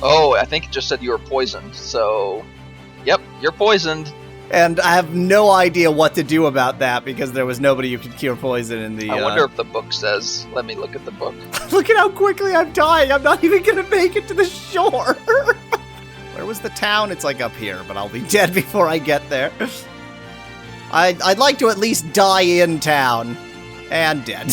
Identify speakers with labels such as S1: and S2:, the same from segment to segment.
S1: Oh, I think it just said you were poisoned, so... Yep, you're poisoned.
S2: And I have no idea what to do about that, because there was nobody who could cure poison in the...
S1: I wonder if the book says... Let me look at the book.
S2: Look at how quickly I'm dying! I'm not even gonna make it to the shore! Where was the town? It's like up here, but I'll be dead before I get there. I'd like to at least die in town. And dead.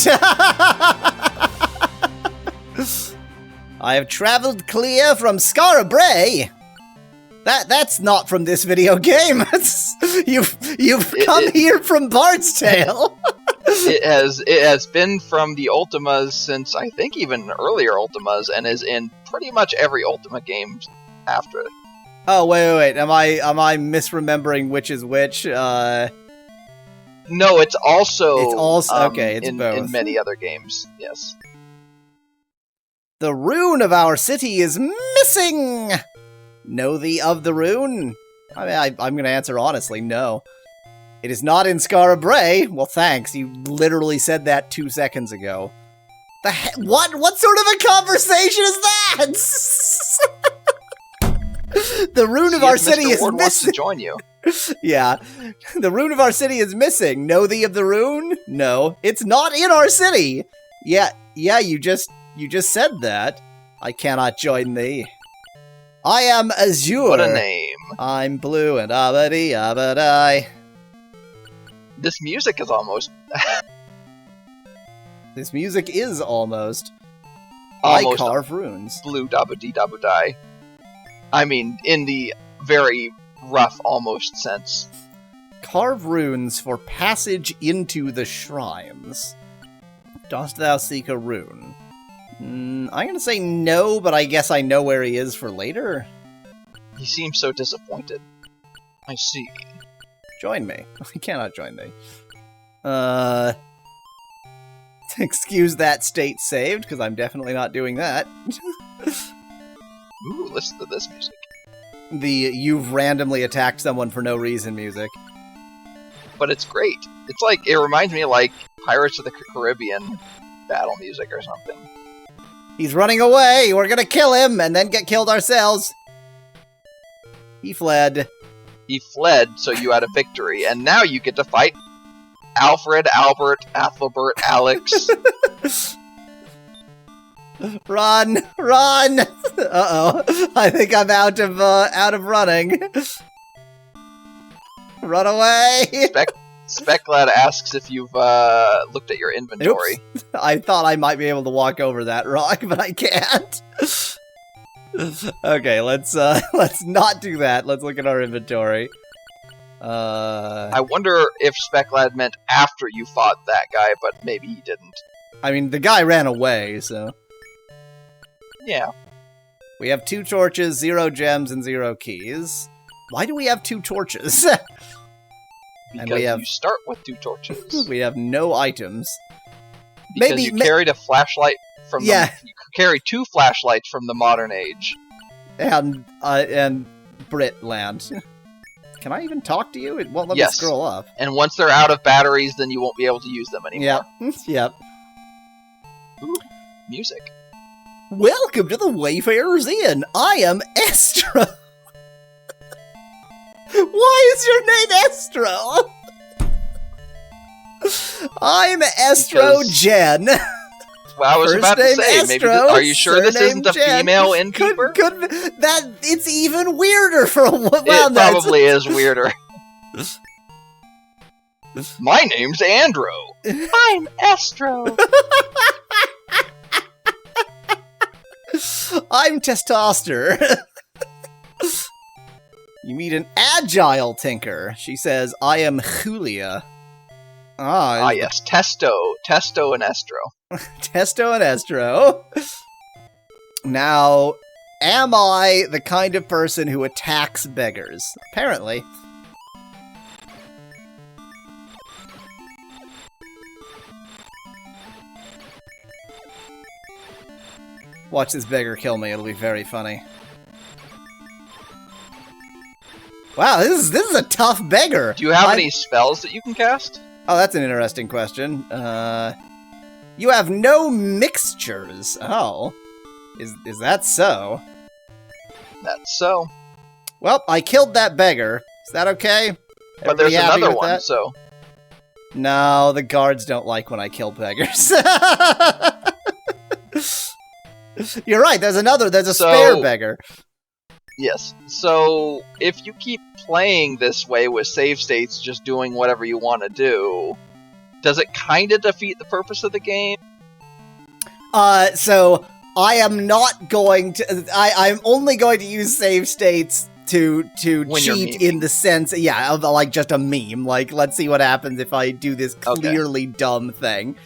S2: I have traveled clear from Scarabray. That's not from this video game. You've come here from Bard's Tale.
S1: It has been from the Ultimas since I think even earlier Ultimas, and is in pretty much every Ultima game after it.
S2: Oh wait. Am I misremembering which is which?
S1: No, it's also
S2: okay. It's both
S1: in many other games. Yes.
S2: The rune of our city is missing. Know thee of the rune? I mean, I'm going to answer honestly, no. It is not in Scarabray. Well, thanks. You literally said that 2 seconds ago. What? What sort of a conversation is that? The rune of our city is missing.
S1: Wants to join you.
S2: Yeah. The rune of our city is missing. Know thee of the rune? No. It's not in our city. Yeah, you just said that. I cannot join thee. I am Azure.
S1: What a name.
S2: I'm blue and abadi.
S1: This music is almost...
S2: This music is almost I carve runes.
S1: Blue dabadi dabudai. I mean, in the very rough almost sense.
S2: Carve runes for passage into the shrines. Dost thou seek a rune? I'm gonna say no, but I guess I know where he is for later.
S1: He seems so disappointed. I see.
S2: Join me. He cannot join me. Excuse that state saved, because I'm definitely not doing that.
S1: Ooh, listen to this music.
S2: The you've randomly attacked someone for no reason music.
S1: But it's great. It's like, it reminds me of like Pirates of the Caribbean battle music or something.
S2: He's running away! We're gonna kill him, and then get killed ourselves! He fled.
S1: He fled, so you had a victory, and now you get to fight Alfred, Albert, Ethelbert, Alex.
S2: Run! Run! Uh-oh. I think I'm out of running. Run away!
S1: Specklad asks if you've looked at your inventory.
S2: Oops. I thought I might be able to walk over that rock, but I can't. Okay, let's not do that. Let's look at our inventory.
S1: I wonder if Specklad meant after you fought that guy, but maybe he didn't.
S2: I mean, the guy ran away, so...
S1: Yeah.
S2: We have 2 torches, 0 gems, and 0 keys. Why do we have 2 torches?
S1: Because you start with 2 torches.
S2: We have no items.
S1: Because you carried a flashlight from you carry 2 flashlights from the modern age.
S2: And Britland. Can I even talk to you? It won't let me scroll up.
S1: And once they're out of batteries, then you won't be able to use them anymore.
S2: Yep.
S1: Ooh, music.
S2: Welcome to the Wayfarer's Inn. I am Estro. Why is your name Estro? I'm Estro Jen.
S1: Well, I was about to say,
S2: Estro,
S1: maybe are you sure this isn't a female innkeeper?
S2: It's even weirder for a woman.
S1: It probably is weirder. My name's Andro. I'm Estro.
S2: I'm Testoster. You meet an agile tinker. She says, I am Julia.
S1: Ah, yes, Testo and Estro.
S2: Testo and Estro. Now, am I the kind of person who attacks beggars? Apparently. Watch this beggar kill me, it'll be very funny. Wow, this is a tough beggar.
S1: Do you have any spells that you can cast?
S2: Oh, that's an interesting question. You have no mixtures. Oh. Is that so?
S1: That's so.
S2: Well, I killed that beggar. Is that okay?
S1: But there's
S2: Everybody happy
S1: another
S2: with
S1: one,
S2: that?
S1: so...
S2: No, the guards don't like when I kill beggars. You're right, there's a spare beggar.
S1: Yes. So, if you keep playing this way with save states, just doing whatever you want to do, does it kind of defeat the purpose of the game?
S2: So, I am not going to... I'm only going to use save states to cheat in the sense, of like just a meme. Like, let's see what happens if I do this clearly dumb thing.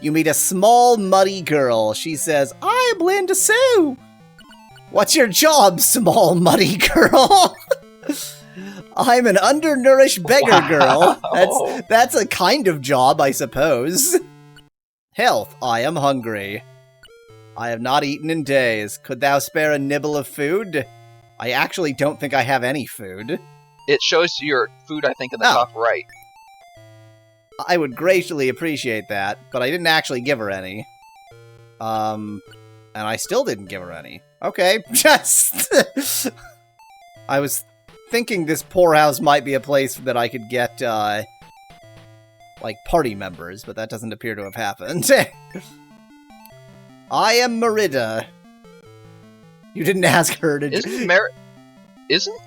S2: You meet a small, muddy girl. She says, "I am Linda Sue." "What's your job, small, muddy girl?" "I'm an undernourished beggar girl." That's a kind of job, I suppose. "Health, I am hungry. I have not eaten in days. Could thou spare a nibble of food?" I actually don't think I have any food.
S1: It shows your food, I think, in the top right.
S2: I would greatly appreciate that, but I didn't actually give her any. And I still didn't give her any. Okay, just... I was thinking this poorhouse might be a place that I could get, like, party members, but that doesn't appear to have happened. "I am Merida." You didn't ask her to...
S1: Isn't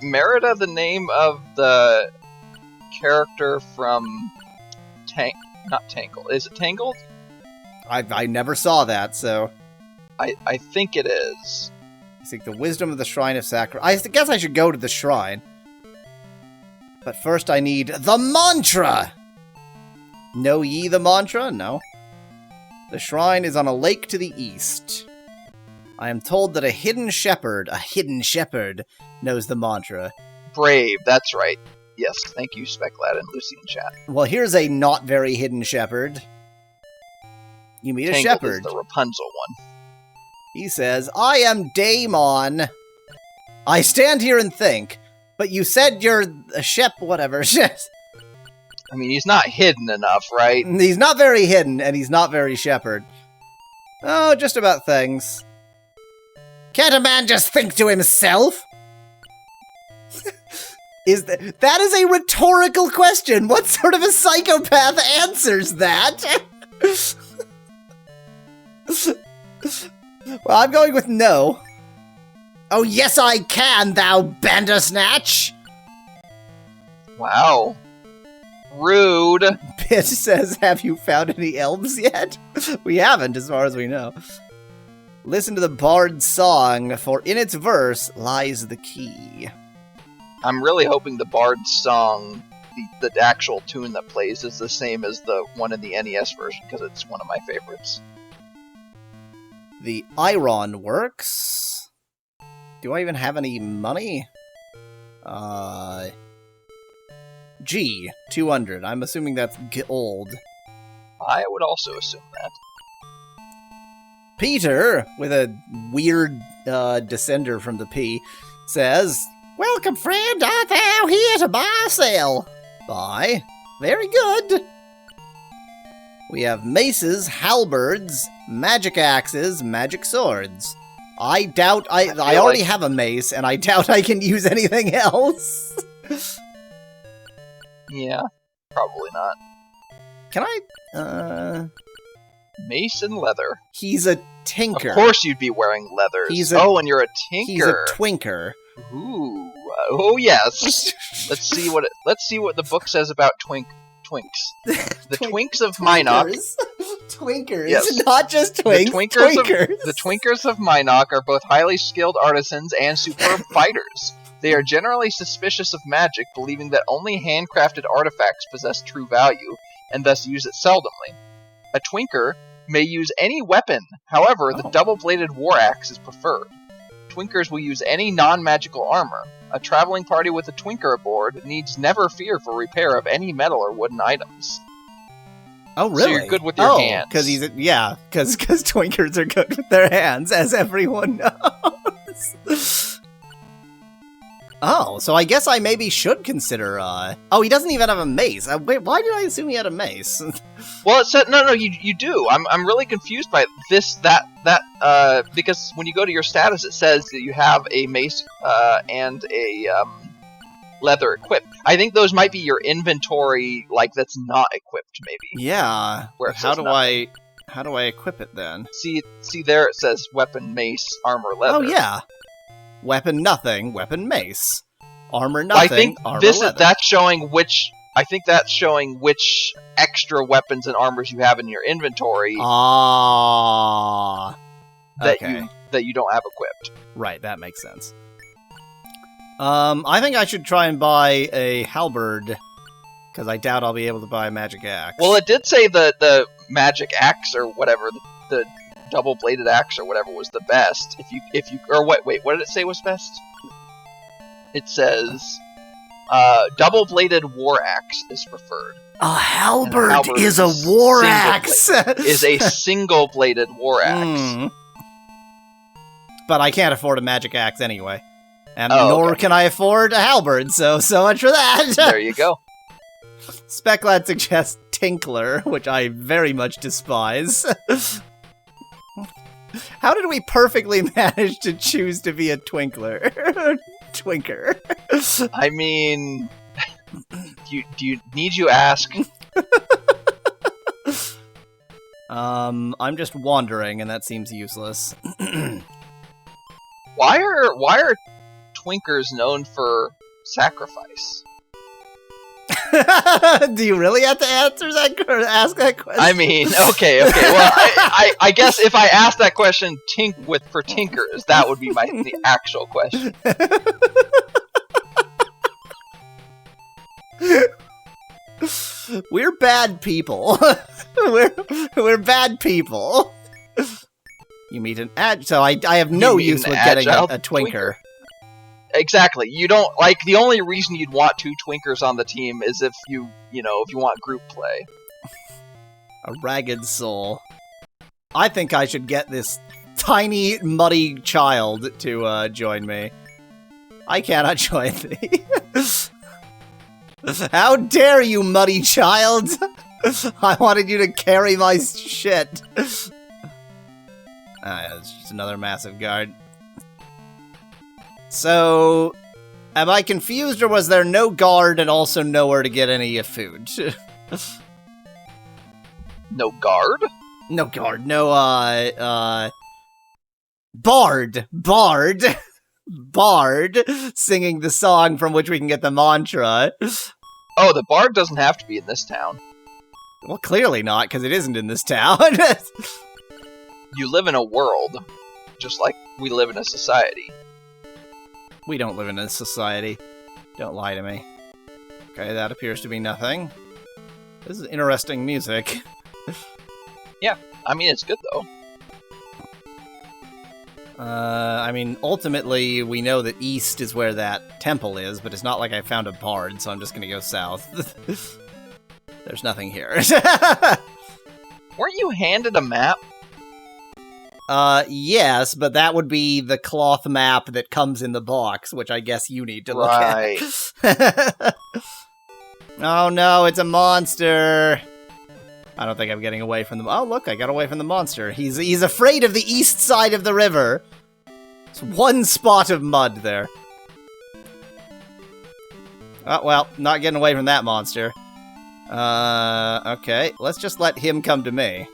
S1: Merida the name of the character from... Not Tangled. Is it Tangled?
S2: I never saw that, so...
S1: I think it is.
S2: I think the wisdom of the Shrine of Sacrifice. I guess I should go to the shrine. But first I need the mantra! Know ye the mantra? No. The shrine is on a lake to the east. I am told that a hidden shepherd knows the mantra.
S1: Brave, that's right. Yes, thank you, Speclad and Lucy in chat.
S2: Well, here's a not very hidden shepherd. You meet a
S1: Tangled
S2: shepherd.
S1: Is the Rapunzel one.
S2: He says, "I am Daemon. I stand here and think, but you said you're a whatever."
S1: I mean, he's not hidden enough, right?
S2: He's not very hidden, and he's not very shepherd. Oh, just about things. Can't a man just think to himself? That is a rhetorical question. What sort of a psychopath answers that? Well, I'm going with no. "Oh, yes, I can, thou bandersnatch."
S1: Wow. Rude.
S2: Bitch says, "Have you found any elves yet?" We haven't, as far as we know. "Listen to the bard's song, for in its verse lies the key."
S1: I'm really hoping the bard's song, the actual tune that plays, is the same as the one in the NES version, because it's one of my favorites.
S2: The iron works. Do I even have any money? G, 200. I'm assuming that's old.
S1: I would also assume that.
S2: Peter, with a weird descender from the P, says, "Welcome, friend. Art thou here to buy or sell?" Buy. Very good. We have maces, halberds, magic axes, magic swords. I doubt I already have a mace, and I doubt I can use anything else.
S1: Yeah, probably not.
S2: Can I,
S1: Mace and leather.
S2: He's a tinker.
S1: Of course you'd be wearing leathers. And you're a tinker.
S2: He's a twinker.
S1: Ooh. Oh yes. Let's see what the book says about twinks. The twinks of Minok.
S2: Twinkers.
S1: Yes.
S2: Not just twinks.
S1: The twinkers of Minok are both highly skilled artisans and superb fighters. They are generally suspicious of magic, believing that only handcrafted artifacts possess true value, and thus use it seldomly. A twinker may use any weapon, however, the double-bladed war axe is preferred. Twinkers will use any non-magical armor. A traveling party with a twinker aboard needs never fear for repair of any metal or wooden items.
S2: Oh, really?
S1: So you're good with your hands.
S2: Because because twinkers are good with their hands, as everyone knows. Oh, so I guess I maybe should consider, Oh, he doesn't even have a mace. Wait, why did I assume he had a mace?
S1: Well, it said... No, you do. I'm really confused by this, that because when you go to your status, it says that you have a mace and a leather equipped. I think those might be your inventory, like that's not equipped, maybe.
S2: Yeah.
S1: Where it
S2: How
S1: says
S2: do
S1: nothing.
S2: how do I equip it then?
S1: See there it says weapon, mace, armor, leather.
S2: Oh yeah. Weapon nothing, weapon mace. Armor
S1: Well,
S2: nothing,
S1: I think
S2: armor leather.
S1: that's showing which. I think that's showing which extra weapons and armors you have in your inventory
S2: Ah. Okay.
S1: that you don't have equipped.
S2: Right, that makes sense. I think I should try and buy a halberd, because I doubt I'll be able to buy a magic axe.
S1: Well, it did say the magic axe or whatever, the double-bladed axe or whatever was the best. If you or wait, what did it say was best? It says double-bladed war axe is preferred.
S2: A halberd
S1: halberd
S2: is a war axe!
S1: Is a single-bladed war axe.
S2: Mm. But I can't afford a magic axe anyway. And nor
S1: okay.
S2: can I afford a halberd, so much for that!
S1: There you go.
S2: Speclad suggests Tinkler, which I very much despise. How did we perfectly manage to choose to be a Twinkler? Twinker.
S1: I mean, do you need you ask?
S2: I'm just wandering, and that seems useless.
S1: Why are Twinkers known for sacrifice?
S2: Do you really have to answer that or ask that question?
S1: I mean, okay. Well, I guess if I asked that question for Tinkers, that would be the actual question.
S2: We're bad people. we're bad people. You meet an so I have no use with getting a Twinker.
S1: Exactly. You don't like the only reason you'd want two Twinkers on the team is if you want group play.
S2: A ragged soul. I think I should get this tiny, muddy child to join me. I cannot join thee. How dare you, muddy child! I wanted you to carry my shit. It's just another massive guard. So, am I confused, or was there no guard and also nowhere to get any food?
S1: No guard?
S2: No guard, no, Bard! Bard! Singing the song from which we can get the mantra.
S1: Oh, the bard doesn't have to be in this town.
S2: Well, clearly not, because it isn't in this town.
S1: You live in a world, just like we live in a society.
S2: We don't live in a society. Don't lie to me. Okay, that appears to be nothing. This is interesting music.
S1: Yeah, I mean, it's good, though.
S2: I mean, ultimately, we know that east is where that temple is, but it's not like I found a bard, so I'm just gonna go south. There's nothing here.
S1: Weren't you handed a map?
S2: Yes, but that would be the cloth map that comes in the box, which I guess you need to look at. Oh no, it's a monster! I don't think I'm getting away from them. Oh look, I got away from the monster. He's afraid of the east side of the river. It's one spot of mud there. Oh, well, not getting away from that monster. Okay, let's just let him come to me.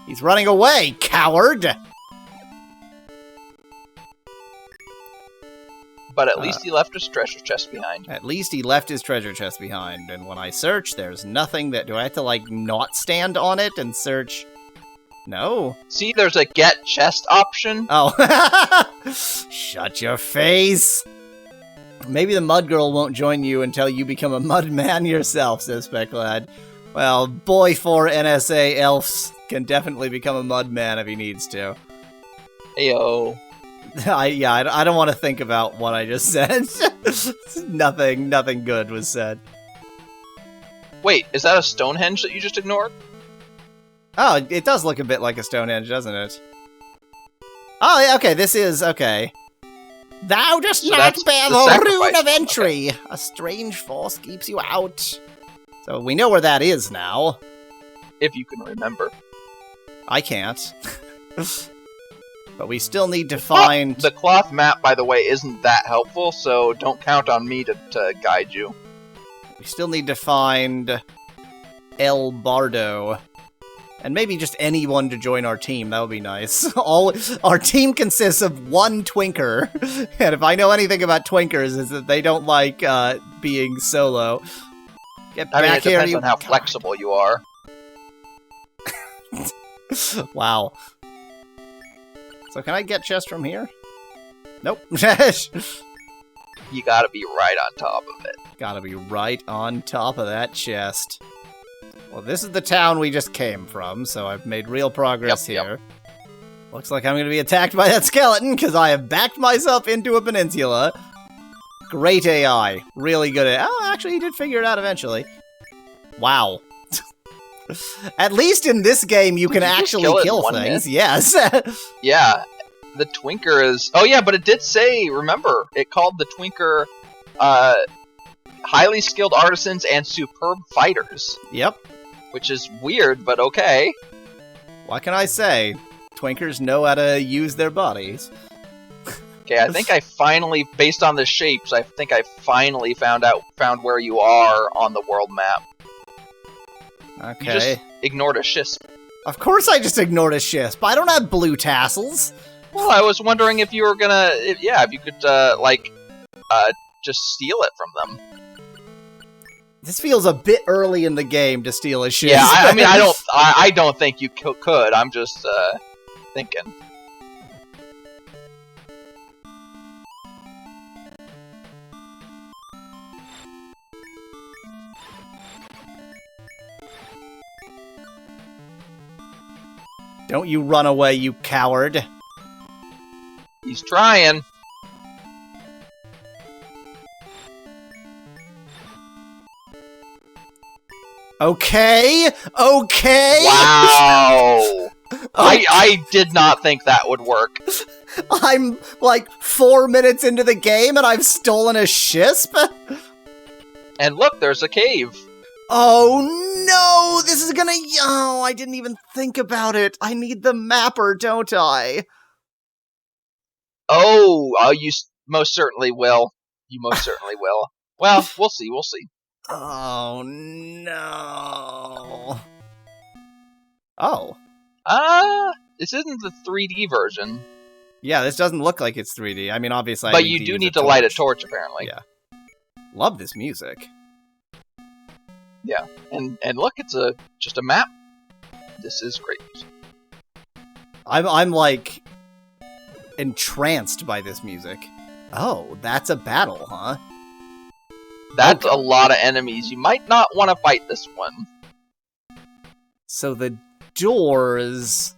S2: He's running away, coward!
S1: But at least he left his treasure chest behind.
S2: At least he left his treasure chest behind, and when I search, there's nothing that... Do I have to, like, not stand on it and search? No.
S1: See, there's a get chest option.
S2: Oh. Shut your face! Maybe the mud girl won't join you until you become a mud man yourself, says Specklad. Well, boy 4 NSA elves can definitely become a mud man if he needs to.
S1: Ayo.
S2: I don't want to think about what I just said. Nothing good was said.
S1: Wait, is that a Stonehenge that you just ignored?
S2: Oh, it does look a bit like a Stonehenge, doesn't it? Oh, yeah, okay, this is, okay. Thou dost
S1: So
S2: not
S1: that's
S2: bear
S1: the
S2: the
S1: sacrifice
S2: rune of
S1: one,
S2: entry. A strange force keeps you out. So we know where that is now.
S1: If you can remember.
S2: I can't. But we still need to find...
S1: The cloth map, by the way, isn't that helpful, so don't count on me to guide you.
S2: We still need to find El Bardo. And maybe just anyone to join our team. That would be nice. Our team consists of one Twinker. And if I know anything about Twinkers, is that they don't like being solo. Get back
S1: it
S2: here,
S1: depends
S2: you...
S1: on how flexible you are.
S2: Wow. So can I get chest from here? Nope.
S1: You gotta be right on top of it.
S2: Gotta be right on top of that chest. Well, this is the town we just came from, so I've made real progress here. Looks like I'm gonna be attacked by that skeleton, because I have backed myself into a peninsula. Great AI. Really good at... Oh, actually, he did figure it out eventually. Wow. At least in this game, you can actually kill things. Yes.
S1: Yeah. The Twinker is... Oh, yeah, but it did say, remember, it called the Twinker highly skilled artisans and superb fighters.
S2: Yep.
S1: Which is weird, but okay.
S2: What can I say? Twinkers know how to use their bodies.
S1: Okay, I think I finally, based on the shapes, I think I finally found where you are on the world map.
S2: Okay.
S1: You just ignored a shisp.
S2: Of course I just ignored a shisp. I don't have blue tassels.
S1: Well, I was wondering if you were gonna... if you could, just steal it from them.
S2: This feels a bit early in the game to steal a shisp.
S1: Yeah, I mean, I don't think you could. I'm just, thinking.
S2: Don't you run away, you coward.
S1: He's trying.
S2: Okay.
S1: Wow. I did not think that would work.
S2: I'm like 4 minutes into the game and I've stolen a shisp?
S1: And look, there's a cave.
S2: Oh no! This is gonna... Oh, I didn't even think about it. I need the mapper, don't I?
S1: Oh, you most certainly will. You most certainly will. Well, we'll see, we'll see.
S2: Oh no. Oh.
S1: This isn't the 3D version.
S2: Yeah, this doesn't look like it's 3D. I mean, obviously,
S1: but you do need to light a torch, apparently.
S2: Yeah. Love this music.
S1: Yeah, and look, it's just a map. This is great music.
S2: I'm like entranced by this music. Oh, that's a battle, huh?
S1: That's a lot of enemies. You might not want to fight this one.
S2: So the doors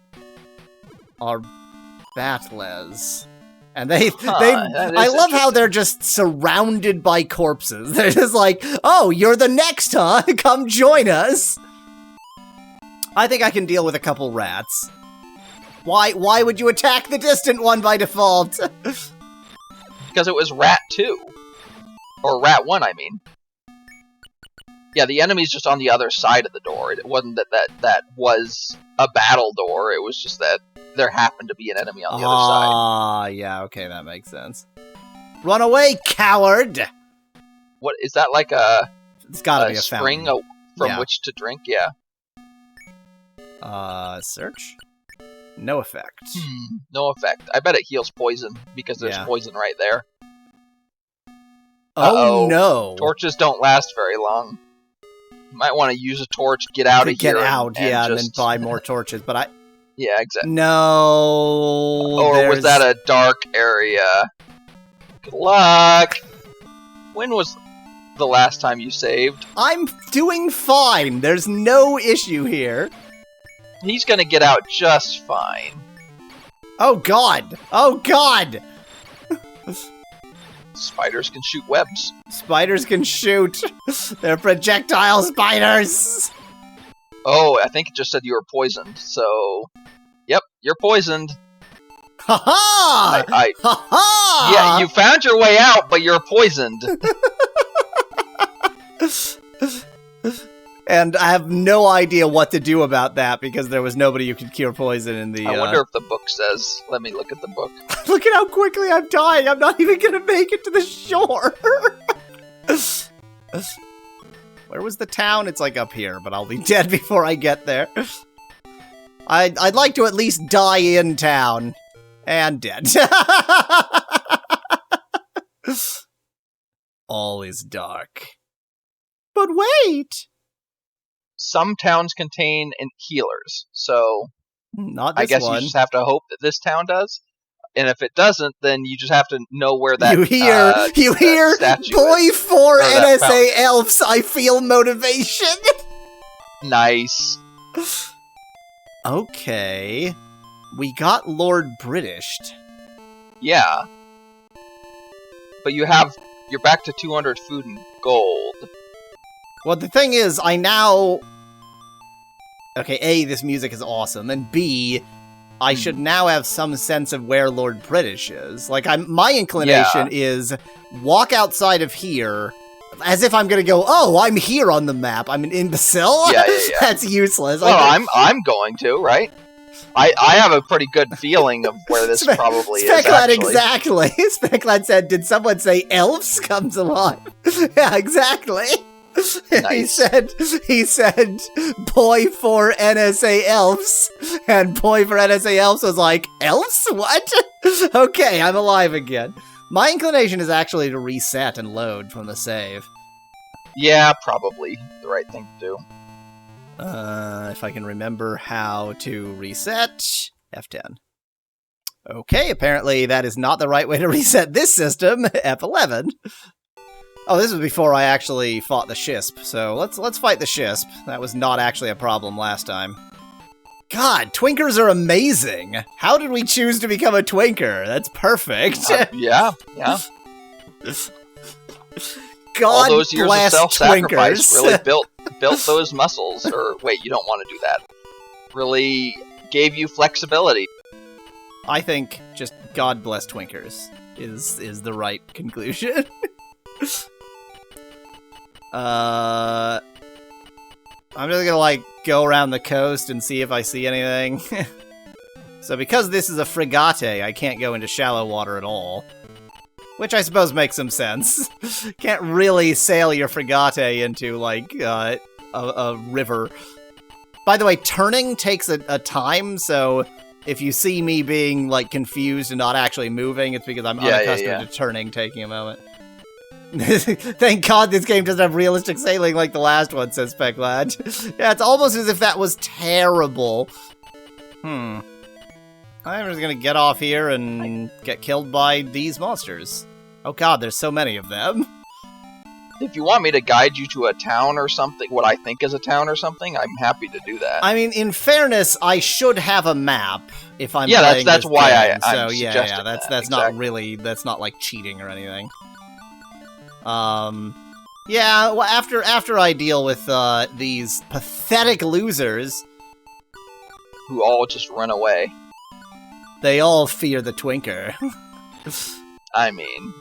S2: are battles. And I love how they're just surrounded by corpses. They're just like, oh, you're the next, huh? Come join us. I think I can deal with a couple rats. Why would you attack the distant one by default?
S1: Because it was Rat 2. Or Rat 1, I mean. Yeah, the enemy's just on the other side of the door. It wasn't that was a battle door. It was just that there happened to be an enemy on the other side.
S2: Ah, yeah, okay, that makes sense. Run away, coward!
S1: What, is that like a...
S2: It's gotta be a
S1: spring
S2: fountain.
S1: from which to drink? Yeah.
S2: Search? No effect.
S1: No effect. I bet it heals poison, because there's poison right there.
S2: Oh no!
S1: Torches don't last very long. You might want to use a torch, get out of here.
S2: Get out, and then buy more torches, but I...
S1: Yeah, exactly.
S2: No.
S1: Or was that a dark area? Good luck. When was the last time you saved?
S2: I'm doing fine. There's no issue here.
S1: He's gonna get out just fine.
S2: Oh god. Oh god.
S1: Spiders can shoot webs.
S2: Spiders can shoot. They're projectile spiders.
S1: Oh, I think it just said you were poisoned, so... Yep, you're poisoned.
S2: Ha-ha! Ha-ha!
S1: Yeah, you found your way out, but you're poisoned.
S2: And I have no idea what to do about that because there was nobody who could cure poison in the...
S1: I wonder if the book says... Let me look at the book.
S2: Look at how quickly I'm dying. I'm not even going to make it to the shore. Where was the town? It's like up here, but I'll be dead before I get there. I'd like to at least die in town. And dead. All is dark. But wait!
S1: Some towns contain healers, so
S2: not this
S1: I guess
S2: one.
S1: you just have to hope that this town does. And if it doesn't, then you just have to know where that
S2: You hear, boy
S1: is,
S2: 4 NSA elves, I feel motivation!
S1: Nice.
S2: Okay. We got Lord Britished.
S1: Yeah. But you're back to 200 food and gold.
S2: Well, the thing is, I now... Okay, A, this music is awesome, and B, I should now have some sense of where Lord British is. Like, my inclination is walk outside of here, as if I'm gonna go, oh, I'm here on the map. I'm an imbecile?
S1: Yeah.
S2: That's useless.
S1: Well, I'm going to, right? I have a pretty good feeling of where this probably is, actually.
S2: Exactly. Speculad said, did someone say elves comes alive? Yeah, exactly.
S1: Nice.
S2: He said, boy for NSA elves, and boy for NSA elves was like, elves? What? Okay, I'm alive again. My inclination is actually to reset and load from the save.
S1: Yeah, probably the right thing to do.
S2: If I can remember how to reset, F10. Okay, apparently that is not the right way to reset this system, F11. Oh, this was before I actually fought the Shisp, so let's fight the Shisp. That was not actually a problem last time. God, Twinkers are amazing! How did we choose to become a Twinker? That's perfect.
S1: Yeah.
S2: God
S1: all those years
S2: bless
S1: of self-sacrifice
S2: Twinkers.
S1: really built those muscles. Or wait, you don't want to do that. Really gave you flexibility.
S2: I think just God bless Twinkers is the right conclusion. I'm just gonna, go around the coast and see if I see anything. So because this is a frigate, I can't go into shallow water at all. Which I suppose makes some sense. Can't really sail your frigate into, a river. By the way, turning takes a time, so if you see me being, confused and not actually moving, it's because I'm unaccustomed to turning taking a moment. Thank God this game doesn't have realistic sailing like the last one, says Specklad. Yeah, it's almost as if that was terrible. I'm just gonna get off here and get killed by these monsters. Oh God, there's so many of them.
S1: If you want me to guide you to a town or something, what I think is a town or something, I'm happy to do that.
S2: I mean, in fairness, I should have a map if I'm
S1: playing
S2: playing
S1: that's
S2: this
S1: why
S2: game.
S1: I'm
S2: so
S1: suggesting
S2: that's
S1: that.
S2: not
S1: Exactly.
S2: really, that's not like cheating or anything. Yeah, well, after I deal with these pathetic losers,
S1: who all just run away.
S2: they all fear the Twinker.
S1: I mean,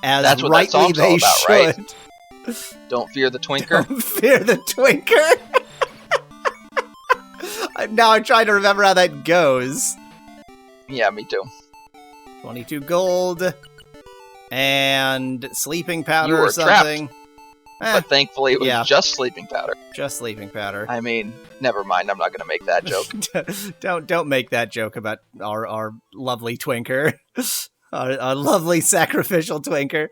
S2: As
S1: that's what that
S2: rightly
S1: song's
S2: they
S1: all about,
S2: should.
S1: right? Don't fear the Twinker.
S2: Don't fear the Twinker. Now I'm trying to remember how that goes.
S1: Yeah, me too.
S2: 22 gold. And sleeping powder
S1: You were
S2: or something.
S1: But thankfully, it was just sleeping powder.
S2: Just sleeping powder.
S1: I mean, never mind. I'm not going to make that joke.
S2: Don't make that joke about our lovely Twinker. Our lovely sacrificial Twinker.